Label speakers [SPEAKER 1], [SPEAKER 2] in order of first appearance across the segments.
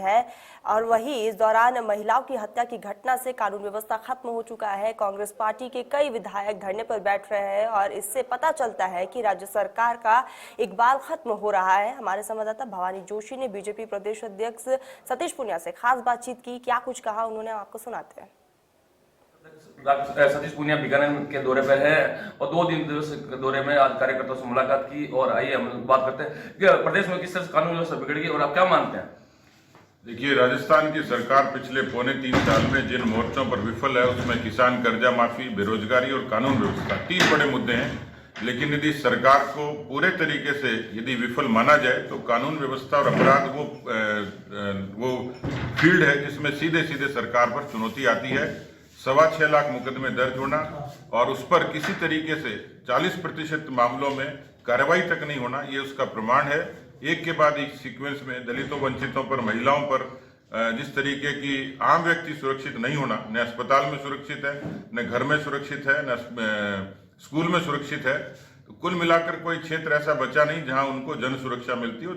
[SPEAKER 1] है। और वहीं इस दौरान महिलाओं की हत्या की घटना से कानून व्यवस्था खत्म हो चुका है। कांग्रेस पार्टी के कई विधायक धरने पर बैठ रहे हैं और इससे पता चलता है कि राज्य सरकार का इकबाल खत्म हो रहा है। हमारे संवाददाता भवानी जोशी ने बीजेपी प्रदेश अध्यक्ष सतीश पूनिया से खास बातचीत की। क्या कुछ कहा उन्होंने, आपको सुनाते हैं।
[SPEAKER 2] सतीश पूनिया बीकानेर के दौरे पर है और 2 दिवसीय दौरे में आज कार्यकर्ताओं से मुलाकात की। और आइए हम बात करते हैं कि प्रदेश में किस तरह से कानून व्यवस्था बिगड़ गई और आप क्या मानते हैं।
[SPEAKER 3] देखिए, राजस्थान की सरकार पिछले 3.25 साल में जिन मोर्चों पर विफल है उसमें किसान कर्जा माफी, बेरोजगारी और कानून व्यवस्था 3 बड़े मुद्दे हैं। लेकिन यदि सरकार को पूरे तरीके से यदि विफल माना जाए तो कानून व्यवस्था और अपराध वो फील्ड है जिसमें सीधे सीधे सरकार पर चुनौती आती है। 6.25 लाख मुकदमे दर्ज होना और उस पर किसी तरीके से 40% मामलों में कार्रवाई तक नहीं होना, ये उसका प्रमाण है। एक के बाद एक सीक्वेंस में दलितों, वंचितों पर, महिलाओं पर जिस तरीके की आम व्यक्ति सुरक्षित नहीं होना, न अस्पताल में सुरक्षित है, न घर में सुरक्षित है, न स्कूल में सुरक्षित है। तो कुल मिलाकर कोई क्षेत्र ऐसा बचा नहीं जहां उनको जन सुरक्षा मिलती हो।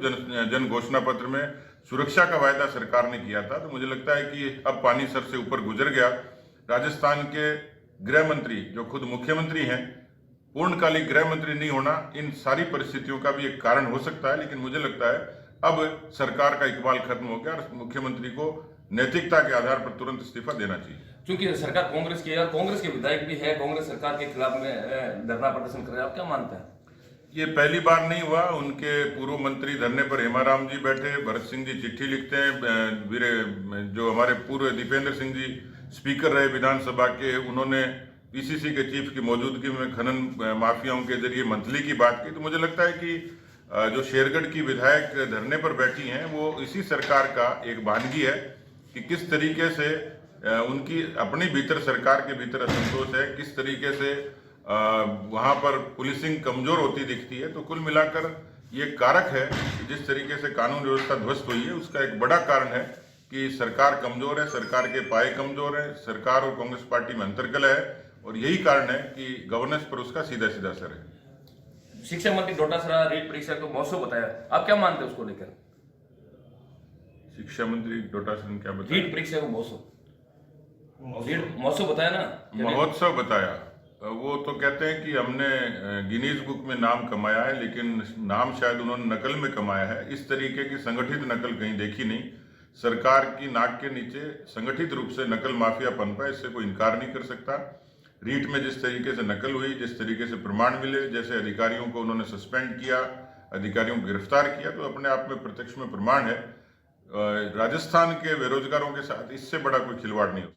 [SPEAKER 3] जन घोषणा पत्र में सुरक्षा का वायदा सरकार ने किया था। तो मुझे लगता है कि अब पानी सर से ऊपर गुजर गया। राजस्थान के गृह मंत्री, जो खुद मुख्यमंत्री हैं, पूर्णकालिक गृह मंत्री नहीं होना इन सारी परिस्थितियों का भी एक कारण हो सकता है। लेकिन मुझे लगता है अब सरकार का इकबाल खत्म हो गया और मुख्यमंत्री को नैतिकता के आधार पर तुरंत इस्तीफा देना चाहिए।
[SPEAKER 2] क्योंकि सरकार कांग्रेस की है और कांग्रेस के विधायक भी है, कांग्रेस सरकार के खिलाफ में धरना प्रदर्शन कर रहे हैं, आप क्या मानते हैं।
[SPEAKER 3] ये पहली बार नहीं हुआ। उनके पूर्व मंत्री धरने पर हेमाराम जी बैठे, भरत सिंह जी चिट्ठी लिखते हैं, जो हमारे पूर्व दीपेंद्र सिंह जी स्पीकर रहे विधानसभा के, उन्होंने पीसीसी के चीफ की मौजूदगी में खनन माफियाओं के जरिए मंथली की बात की। तो मुझे लगता है कि जो शेरगढ़ की विधायक धरने पर बैठी हैं वो इसी सरकार का एक बहानगी है कि किस तरीके से उनकी अपने भीतर, सरकार के भीतर असंतोष है, किस तरीके से वहां पर पुलिसिंग कमजोर होती दिखती है। तो कुल मिलाकर ये कारक है कि जिस तरीके से कानून व्यवस्था ध्वस्त हुई है उसका एक बड़ा कारण है कि सरकार कमजोर है, सरकार के पाए कमजोर है, सरकार और कांग्रेस पार्टी में अंतर्कलह है और यही कारण है कि गवर्नेंस पर उसका सीधा सीधा असर है।
[SPEAKER 2] शिक्षा मंत्री डोटासरा रीट परीक्षा को मौसम बताया, आप क्या मानते हैं उसको लेकर।
[SPEAKER 3] शिक्षा मंत्री डोटासरा ने क्या बताया।
[SPEAKER 2] रीट परीक्षा को मौसम बताया ना,
[SPEAKER 3] महोत्सव बताया। वो तो कहते हैं कि हमने गिनीज बुक में नाम कमाया है, लेकिन नाम शायद उन्होंने नकल में कमाया है। इस तरीके की संगठित नकल कहीं देखी नहीं। सरकार की नाक के नीचे संगठित रूप से नकल माफिया पनपा है, इससे कोई इनकार नहीं कर सकता। रीट में जिस तरीके से नकल हुई, जिस तरीके से प्रमाण मिले, जैसे अधिकारियों को उन्होंने सस्पेंड किया, अधिकारियों को गिरफ्तार किया, तो अपने आप में प्रत्यक्ष में प्रमाण है। राजस्थान के बेरोजगारों के साथ इससे बड़ा कोई खिलवाड़ नहीं हो।